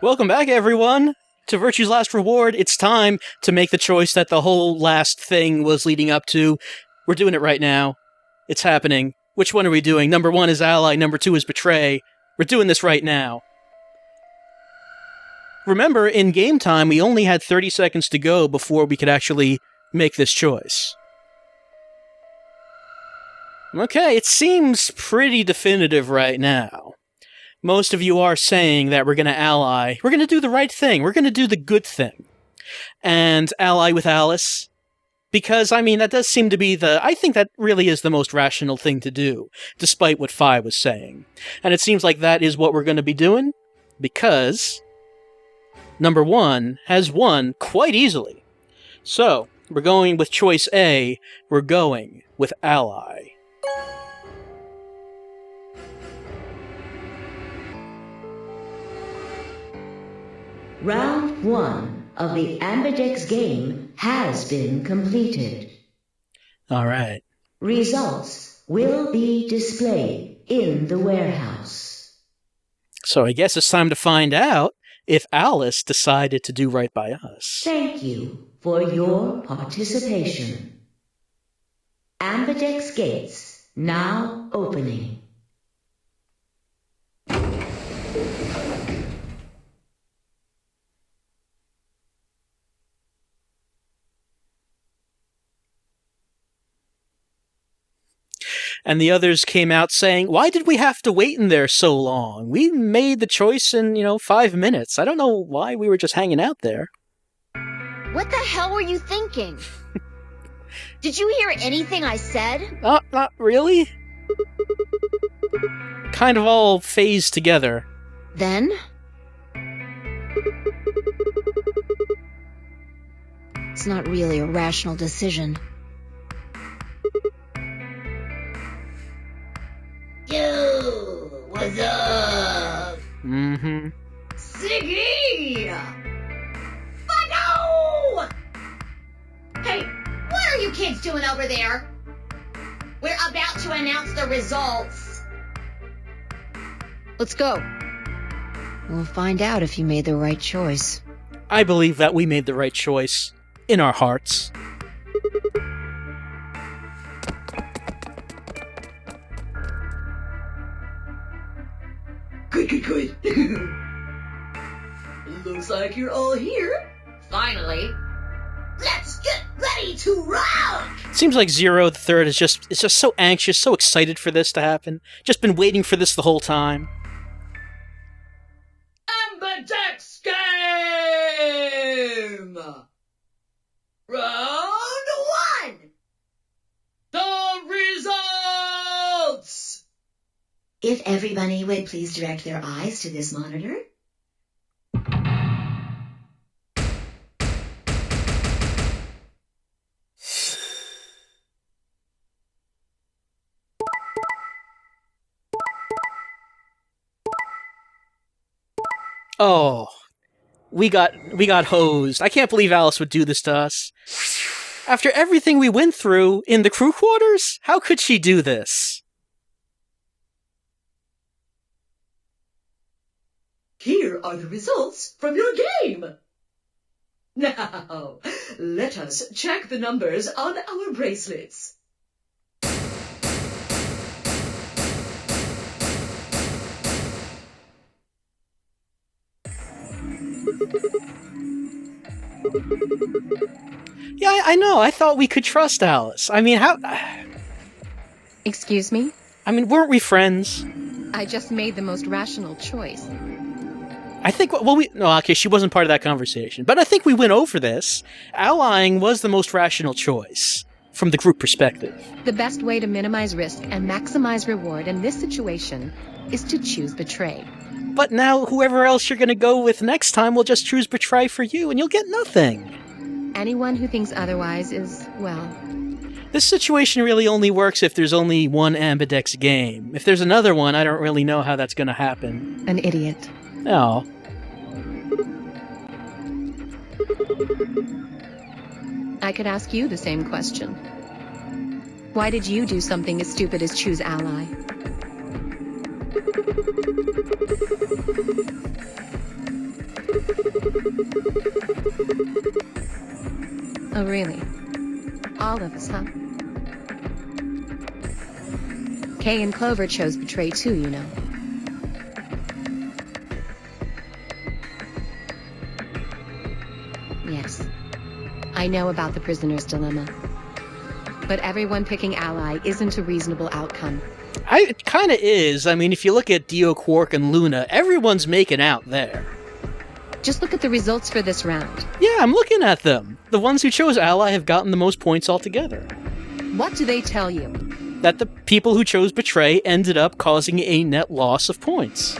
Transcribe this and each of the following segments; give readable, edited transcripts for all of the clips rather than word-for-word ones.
Welcome back, everyone, to Virtue's Last Reward. It's time to make the choice that the whole last thing was leading up to. We're doing it right now. It's happening. Which one are we doing? Number 1 is Ally, number 2 is Betray. We're doing this right now. Remember, in game time, we only had 30 seconds to go before we could actually make this choice. Okay, it seems pretty definitive right now. Most of you are saying that we're going to ally. We're going to do the right thing. We're going to do the good thing. And ally with Alice. Because, I mean, that does seem to be I think that really is the most rational thing to do, despite what Fi was saying. And it seems like that is what we're going to be doing, because number 1 has won quite easily. So, we're going with choice A. We're going with ally. Round 1 of the Ambidex game has been completed. All right. Results will be displayed in the warehouse. So I guess it's time to find out if Alice decided to do right by us. Thank you for your participation. Ambidex gates now opening. And the others came out saying, why did we have to wait in there so long? We made the choice in, 5 minutes. I don't know why we were just hanging out there. What the hell were you thinking? Did you hear anything I said? Not really. Kind of all phased together. Then? It's not really a rational decision. Yo, what's up? Mm-hmm. Siggy! But no! Hey, what are you kids doing over there? We're about to announce the results. Let's go. We'll find out if you made the right choice. I believe that we made the right choice. In our hearts. Good. Looks like you're all here. Finally. Let's get ready to rock! Seems like Zero the Third is just so anxious, so excited for this to happen. Just been waiting for this the whole time. Ambidex game! Round 1! The results! If everybody would please direct their eyes to this monitor. Oh, we got hosed. I can't believe Alice would do this to us. After everything we went through in the crew quarters, how could she do this? Here are the results from your game. Now, let us check the numbers on our bracelets. Yeah, I know. I thought we could trust Alice. I mean, how... Excuse me? I mean, weren't we friends? I just made the most rational choice. I think, no, okay, she wasn't part of that conversation. But I think we went over this. Allying was the most rational choice, from the group perspective. The best way to minimize risk and maximize reward in this situation is to choose Betray. But now, whoever else you're gonna go with next time will just choose Betray for you, and you'll get nothing. Anyone who thinks otherwise is, well... This situation really only works if there's only one Ambidex game. If there's another one, I don't really know how that's gonna happen. An idiot. Oh. I could ask you the same question. Why did you do something as stupid as choose Ally? Oh, really? All of us, huh? Kay and Clover chose betray too, you know. Yes. I know about the prisoner's dilemma. But everyone picking Ally isn't a reasonable outcome. It kind of is. I mean, if you look at Dio, Quark, and Luna, everyone's making out there. Just look at the results for this round. Yeah, I'm looking at them. The ones who chose Ally have gotten the most points altogether. What do they tell you? That the people who chose Betray ended up causing a net loss of points.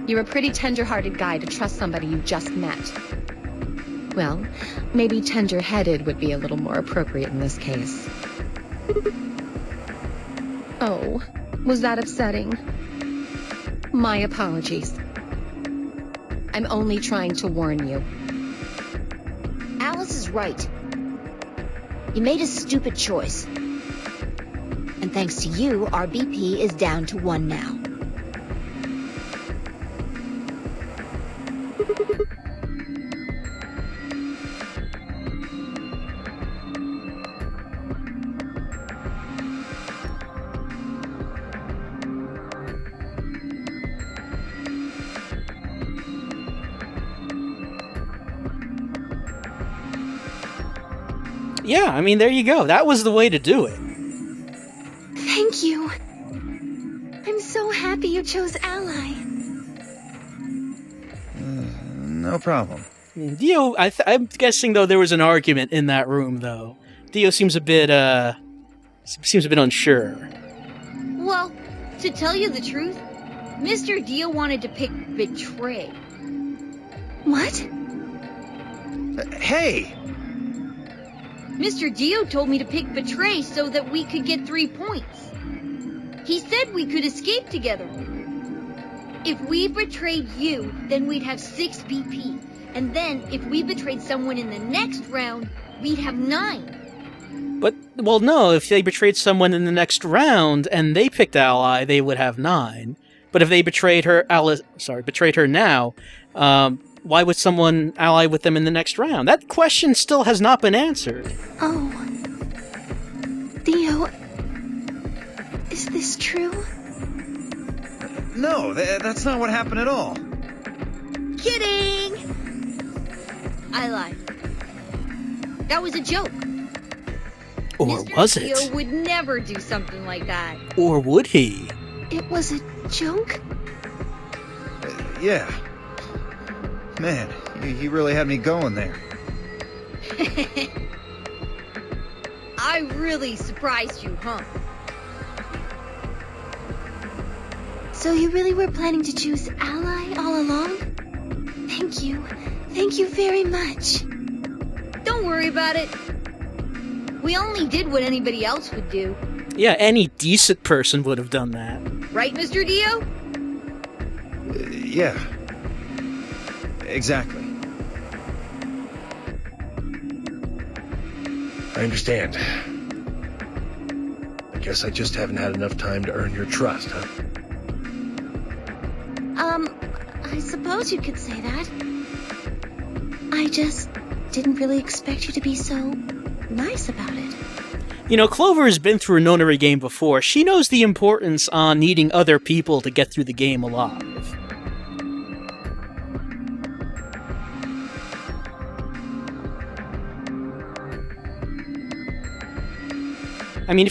You're a pretty tender-hearted guy to trust somebody you just met. Well, maybe tender-headed would be a little more appropriate in this case. Oh, was that upsetting? My apologies. I'm only trying to warn you. Alice is right. You made a stupid choice. And thanks to you, our BP is down to 1 now. Yeah, I mean, there you go. That was the way to do it. Thank you. I'm so happy you chose Ally. No problem. Dio, I'm guessing, though, there was an argument in that room, though. Dio seems a bit unsure. Well, to tell you the truth, Mr. Dio wanted to pick Betray. What? Hey! Mr. Dio told me to pick Betray so that we could get 3 points. He said we could escape together. If we betrayed you, then we'd have 6 BP. And then, if we betrayed someone in the next round, we'd have 9. But, well, no, if they betrayed someone in the next round and they picked Ally, they would have 9. But if they betrayed her now, why would someone ally with them in the next round? That question still has not been answered. Oh. Theo, is this true? No, that's not what happened at all. Kidding! I lied. That was a joke. Or Mr. was Dio it? would never do something like that. Or would he? It was a joke? Yeah. Man, he really had me going there. I really surprised you, huh? So you really were planning to choose Ally all along? Thank you. Thank you very much. Don't worry about it. We only did what anybody else would do. Yeah, any decent person would have done that. Right, Mr. Dio? Yeah. Exactly. I understand. I guess I just haven't had enough time to earn your trust, huh? I suppose you could say that. I just didn't really expect you to be so nice about it. You know, Clover has been through a nonary game before. She knows the importance on needing other people to get through the game alive. I mean,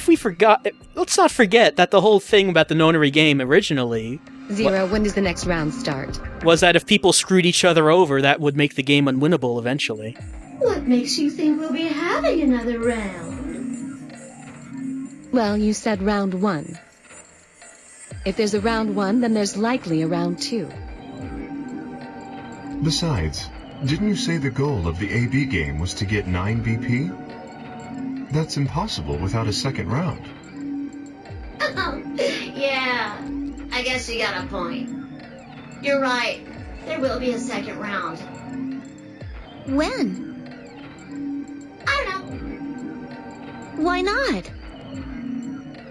let's not forget that the whole thing about the nonary game originally Zero, when does the next round start? was that if people screwed each other over, that would make the game unwinnable eventually. What makes you think we'll be having another round? Well, you said round 1. If there's a round 1, then there's likely a round 2. Besides, didn't you say the goal of the AB game was to get 9 BP? That's impossible without a second round. Oh, yeah. I guess you got a point. You're right. There will be a second round. When? I don't know. Why not?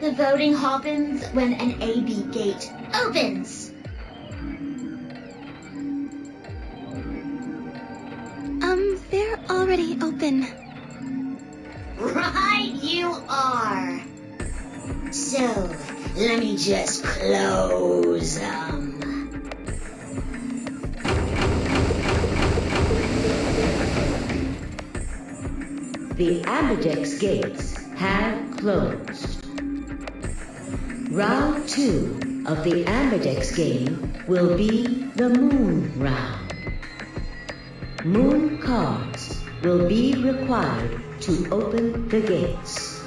The voting happens when an AB gate opens. There already open. Right you are. So, let me just close them. The Amberjack's gates have closed. Round 2 of the Amberjack's game will be the Moon Round. Moon cards will be required to open the gates.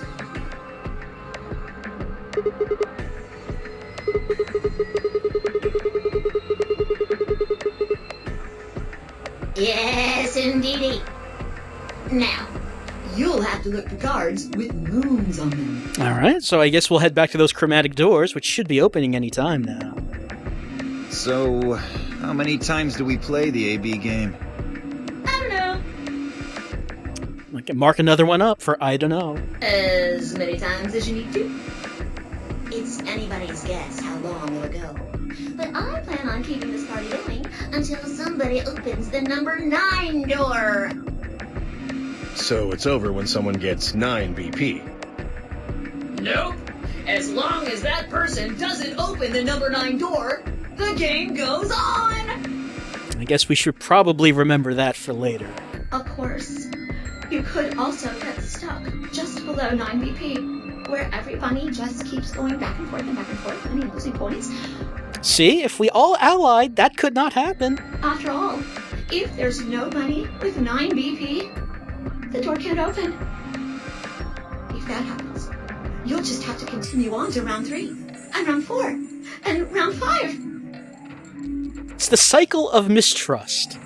Yes, indeedy. Now, you'll have to look for cards with moons on them. Alright, so I guess we'll head back to those chromatic doors, which should be opening any time now. So, how many times do we play the AB game? I don't know. I can mark another one up for I don't know. As many times as you need to. It's anybody's guess how long it'll go. But I plan on keeping this party going until somebody opens the number 9 door. So it's over when someone gets 9 BP. Nope. As long as that person doesn't open the number 9 door, the game goes on! I guess we should probably remember that for later. Of course. You could also get stuck just below 9 BP, where every bunny just keeps going back and forth and losing points. See, if we all allied, that could not happen. After all, if there's no bunny with 9 BP, the door can't open. If that happens, you'll just have to continue on to round 3, and round 4, and round 5. It's the cycle of mistrust.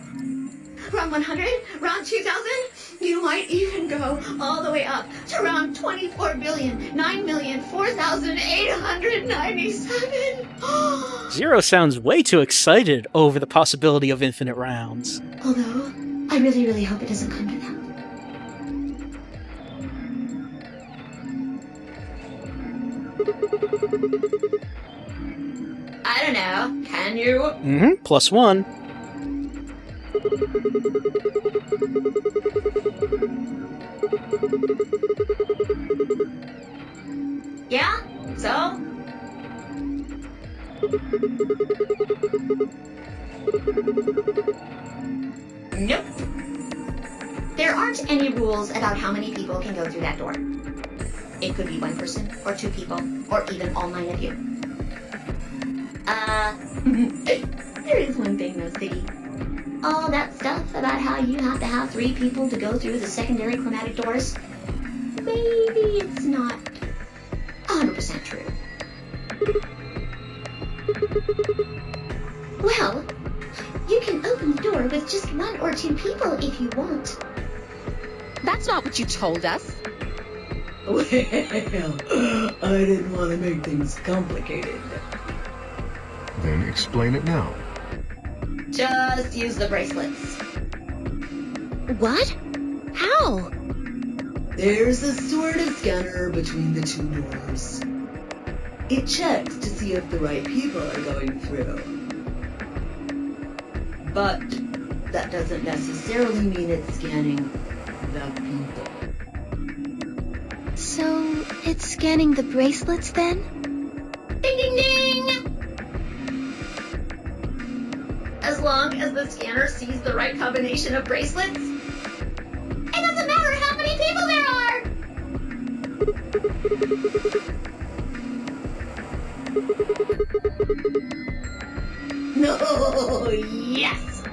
Round 100, round 2000, you might even go all the way up to round 24,9,004,897. Zero sounds way too excited over the possibility of infinite rounds. Although, I really, really hope it doesn't come to that. I don't know. Can you? +1. Yeah? So? Nope. There aren't any rules about how many people can go through that door. It could be 1 person, or 2 people, or even all 9 of you. There is one thing though, Siggy. All that stuff about how you have to have 3 people to go through the secondary chromatic doors, maybe it's not 100% true. Well, you can open the door with just 1 or 2 people if you want. That's not what you told us. Well, I didn't want to make things complicated. Then explain it now. Just use the bracelets. What? How? There's a sort of scanner between the 2 doors. It checks to see if the right people are going through. But that doesn't necessarily mean it's scanning the people. So, it's scanning the bracelets then? Ding ding ding! As long as the scanner sees the right combination of bracelets, it doesn't matter how many people there are! No, yes!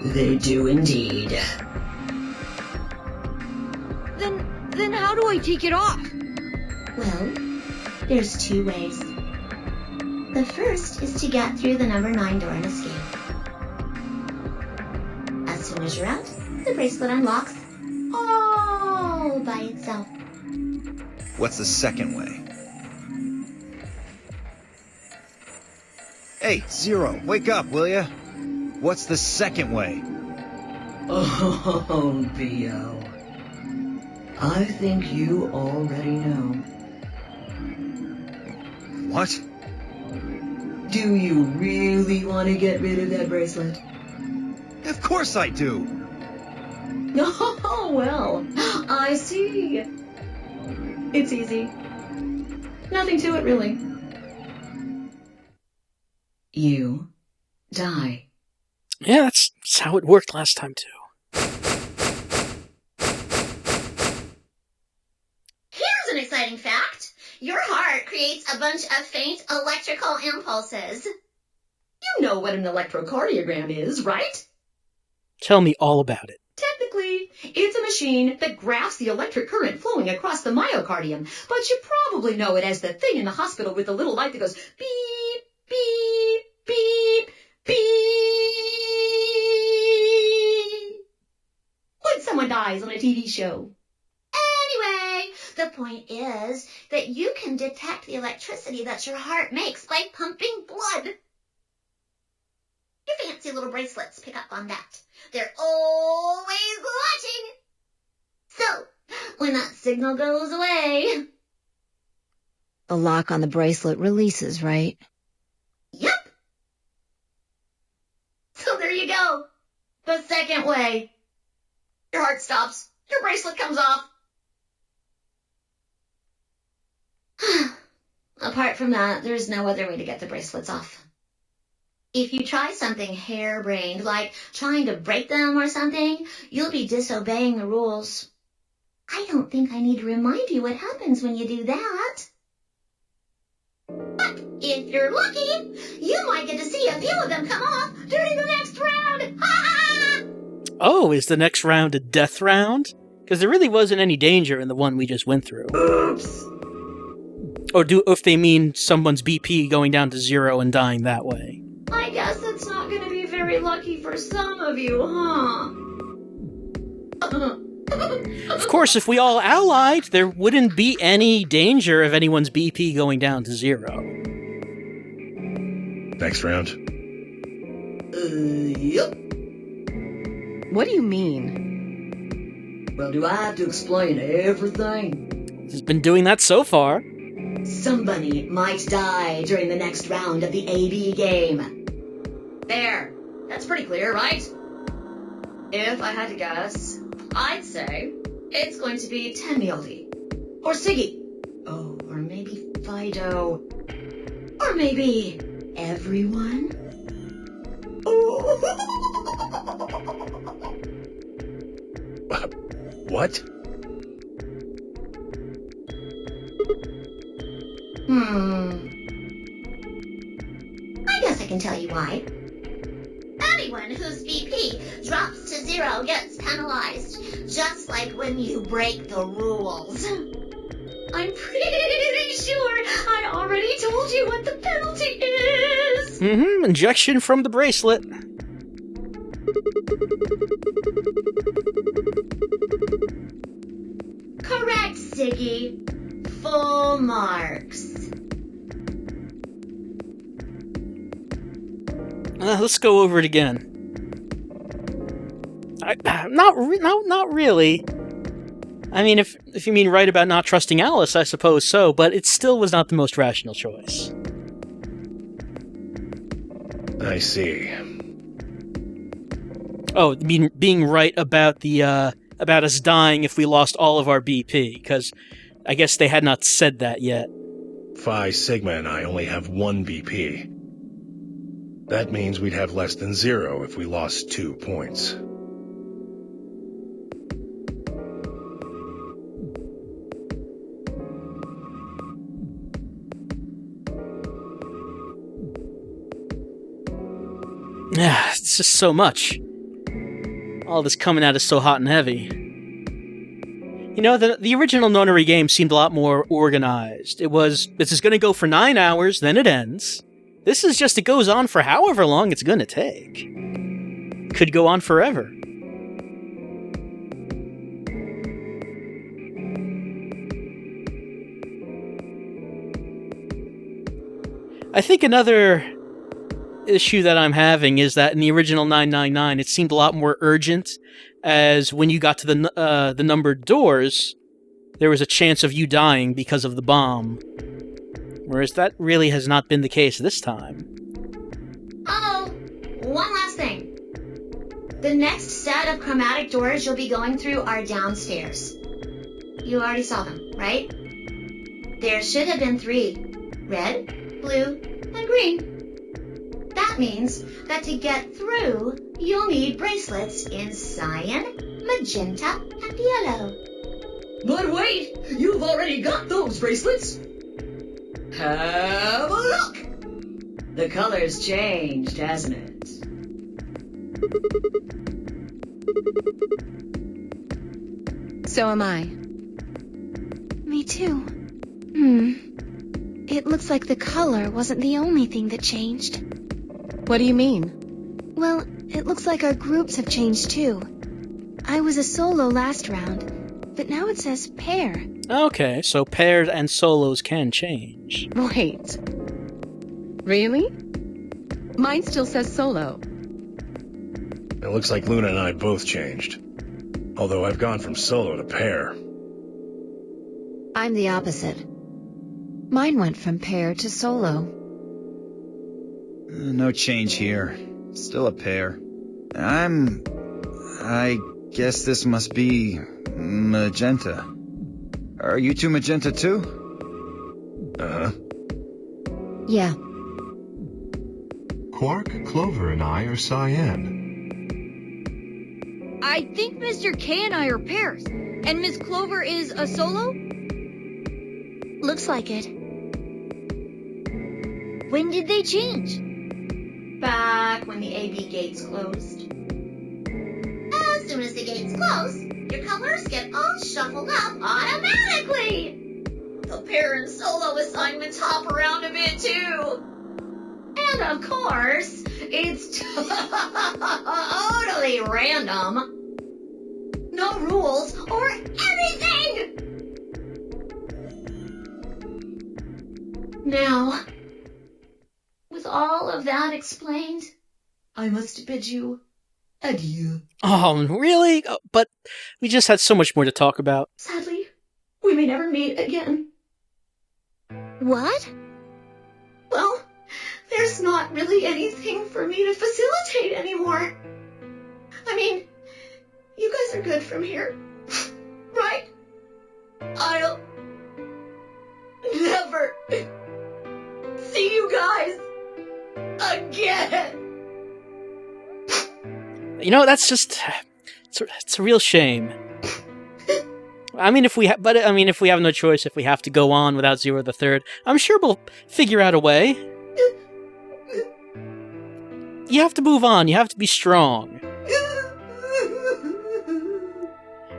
They do indeed. Then how do I take it off? Well, there's 2 ways. The first is to get through the number 9 door and escape. As soon as you're out, the bracelet unlocks all by itself. What's the second way? Hey, Zero, wake up, will ya? What's the second way? Oh, B.O. I think you already know. What? Do you really want to get rid of that bracelet? Of course I do! Oh, well, I see. It's easy. Nothing to it, really. You die. Yeah, that's how it worked last time, too. Here's an exciting fact. Your heart creates a bunch of faint electrical impulses. You know what an electrocardiogram is, right? Tell me all about it. Technically, it's a machine that graphs the electric current flowing across the myocardium, but you probably know it as the thing in the hospital with the little light that goes beep, beep, beep, beep, when someone dies on a TV show. Anyway, the point is that you can detect the electricity that your heart makes by pumping blood. Your fancy little bracelets pick up on that. They're always watching. So, when that signal goes away... The lock on the bracelet releases, right? Yep. So there you go. The second way. Your heart stops. Your bracelet comes off. Apart from that, there's no other way to get the bracelets off. If you try something harebrained, like trying to break them or something, you'll be disobeying the rules. I don't think I need to remind you what happens when you do that. But if you're lucky, you might get to see a few of them come off during the next round. Ha! Oh, is the next round a death round? Because there really wasn't any danger in the one we just went through. Oops. Or if they mean someone's BP going down to 0 and dying that way. I guess it's not going to be very lucky for some of you, huh? Of course, if we all allied, there wouldn't be any danger of anyone's BP going down to 0. Next round. Yep. What do you mean? Well, do I have to explain everything? He's been doing that so far. Somebody might die during the next round of the AB game. There. That's pretty clear, right? If I had to guess, I'd say it's going to be Tennielty. Or Siggy. Oh, or maybe Fido. Or maybe everyone. Oh. What? I guess I can tell you why. Anyone whose BP drops to 0 gets penalized, just like when you break the rules. I'm pretty sure I already told you what the penalty is. Injection from the bracelet. Correct, Siggy. Full marks. Let's go over it again. Not really. I mean, if you mean right about not trusting Alice, I suppose so, but it still was not the most rational choice. I see. Oh, being right about the about us dying if we lost all of our BP, because I guess they had not said that yet. Phi Sigma and I only have 1 BP. That means we'd have less than 0 if we lost 2 points. Yeah, it's just so much. All this coming at us so hot and heavy. You know, the original Nonary game seemed a lot more organized. It was, this is going to go for 9 hours, then it ends. This is just, it goes on for however long it's going to take. Could go on forever. I think another issue that I'm having is that in the original 999, it seemed a lot more urgent, as when you got to the numbered doors, there was a chance of you dying because of the bomb. Whereas that really has not been the case this time. Oh, one last thing. The next set of chromatic doors you'll be going through are downstairs. You already saw them, right? There should have been 3. Red, blue, and green. That means that to get through, you'll need bracelets in cyan, magenta, and yellow. But wait! You've already got those bracelets! Have a look! The color's changed, hasn't it? So am I. Me too. It looks like the color wasn't the only thing that changed. What do you mean? Well, it looks like our groups have changed too. I was a solo last round, but now it says pair. Okay, so pairs and solos can change. Wait. Really? Mine still says solo. It looks like Luna and I both changed. Although I've gone from solo to pair. I'm the opposite. Mine went from pair to solo. No change here. Still a pair. I guess this must be magenta. Are you two magenta too? Uh-huh. Yeah. Quark, Clover, and I are cyan. I think Mr. K and I are pairs. And Miss Clover is a solo? Looks like it. When did they change? Back when the AB gates closed. As soon as the gates close, your colors get all shuffled up automatically. The pair and solo assignments hop around a bit too. And of course, it's totally random. No rules or anything! Now, with all of that explained, I must bid you adieu. Oh, really? But we just had so much more to talk about. Sadly, we may never meet again. What? Well, there's not really anything for me to facilitate anymore. I mean, you guys are good from here, right? I'll never see you guys again. You know, that's just... It's a real shame. I mean, if we have no choice, if we have to go on without Zero the Third, I'm sure we'll figure out a way. You have to move on. You have to be strong.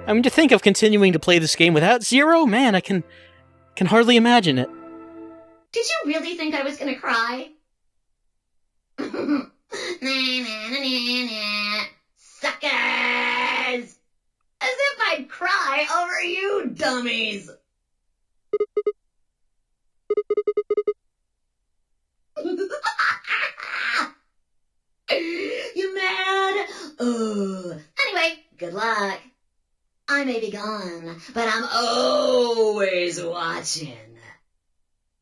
I mean, to think of continuing to play this game without Zero, man, I can hardly imagine it. Did you really think I was gonna cry? Suckers! As if I'd cry over you dummies! You mad? Anyway, good luck. I may be gone, but I'm always watching.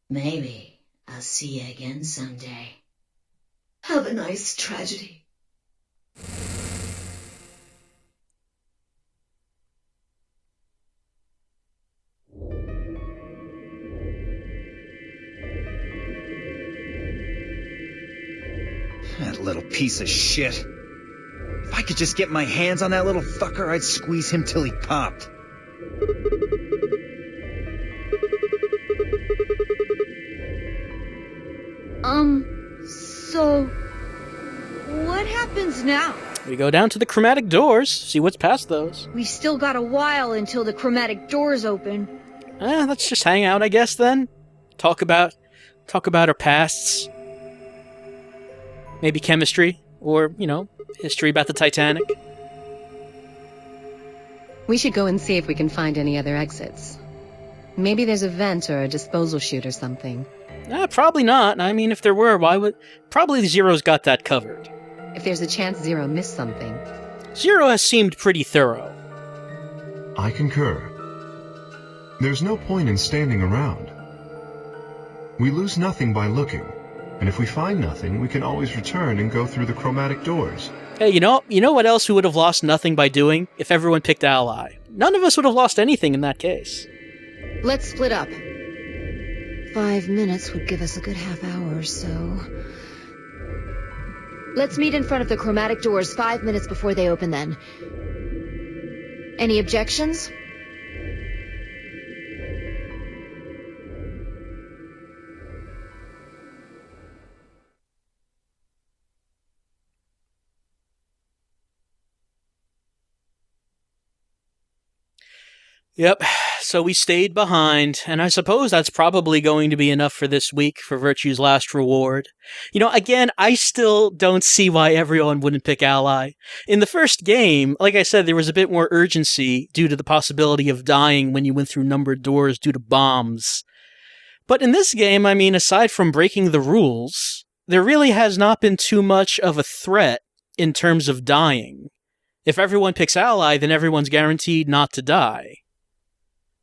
Maybe I'll see you again someday. Have a nice tragedy. That little piece of shit. If I could just get my hands on that little fucker, I'd squeeze him till he popped. So what happens now? We go down to the chromatic doors, see what's past those. We still got a while until the chromatic doors open. Let's just hang out, I guess, then. Talk about our pasts. Maybe chemistry, or, history about the Titanic. We should go and see if we can find any other exits. Maybe there's a vent or a disposal chute or something. Probably not. I mean, if there were, why would... Probably Zero's got that covered. If there's a chance Zero missed something. Zero has seemed pretty thorough. I concur. There's no point in standing around. We lose nothing by looking. And if we find nothing, we can always return and go through the chromatic doors. Hey, you know what else we would have lost nothing by doing? If everyone picked Ally. None of us would have lost anything in that case. Let's split up. 5 minutes would give us a good half hour or so. Let's meet in front of the chromatic doors 5 minutes before they open then. Any objections? Yep, so we stayed behind, and I suppose that's probably going to be enough for this week for Virtue's Last Reward. Again, I still don't see why everyone wouldn't pick Ally. In the first game, like I said, there was a bit more urgency due to the possibility of dying when you went through numbered doors due to bombs. But in this game, aside from breaking the rules, there really has not been too much of a threat in terms of dying. If everyone picks Ally, then everyone's guaranteed not to die.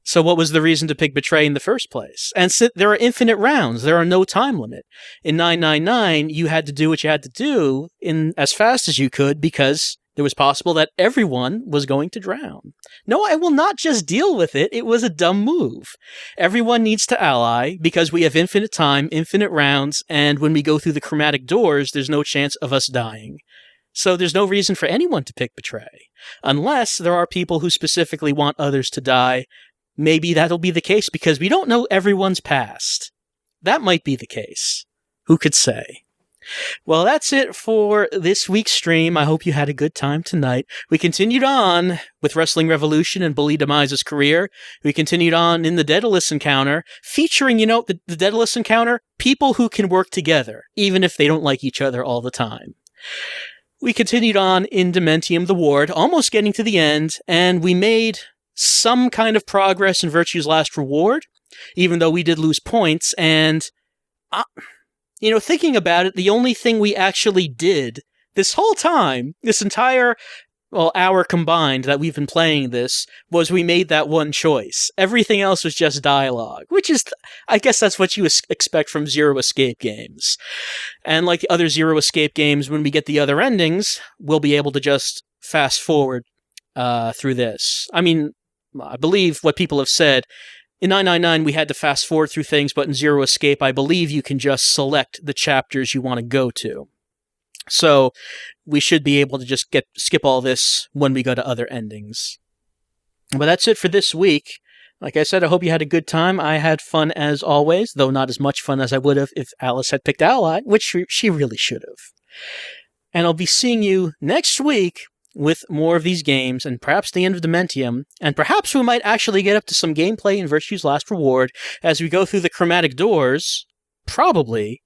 So what was the reason to pick Betray in the first place? And there are infinite rounds. There are no time limit. In 999, you had to do what you had to do in as fast as you could because it was possible that everyone was going to drown. No, I will not just deal with it. It was a dumb move. Everyone needs to ally because we have infinite time, infinite rounds, and when we go through the chromatic doors, there's no chance of us dying. So there's no reason for anyone to pick Betray. Unless there are people who specifically want others to die. Maybe that'll be the case because we don't know everyone's past. That might be the case. Who could say? Well, that's it for this week's stream. I hope you had a good time tonight. We continued on with Wrestling Revolution and Bully Demise's career. We continued on in the Daedalus encounter, featuring, the Daedalus encounter, people who can work together, even if they don't like each other all the time. We continued on in Dementium the Ward, almost getting to the end, and we made some kind of progress in Virtue's Last Reward, even though we did lose points, and, thinking about it, the only thing we actually did this whole time, this entire, hour combined that we've been playing this, was we made that one choice. Everything else was just dialogue, which is, I guess that's what you expect from Zero Escape games. And like the other Zero Escape games, when we get the other endings, we'll be able to just fast forward through this. I believe what people have said, in 999 we had to fast forward through things, but in Zero Escape I believe you can just select the chapters you want to go to. So we should be able to just skip all this when we go to other endings. But that's it for this week. Like I said, I hope you had a good time. I had fun as always, though not as much fun as I would have if Alice had picked Ally, which she really should have. And I'll be seeing you next week with more of these games, and perhaps the end of Dementium, and perhaps we might actually get up to some gameplay in Virtue's Last Reward as we go through the chromatic doors, probably,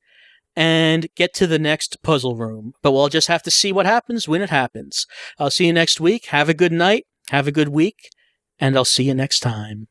and get to the next puzzle room. But we'll just have to see what happens when it happens. I'll see you next week. Have a good night, have a good week, and I'll see you next time.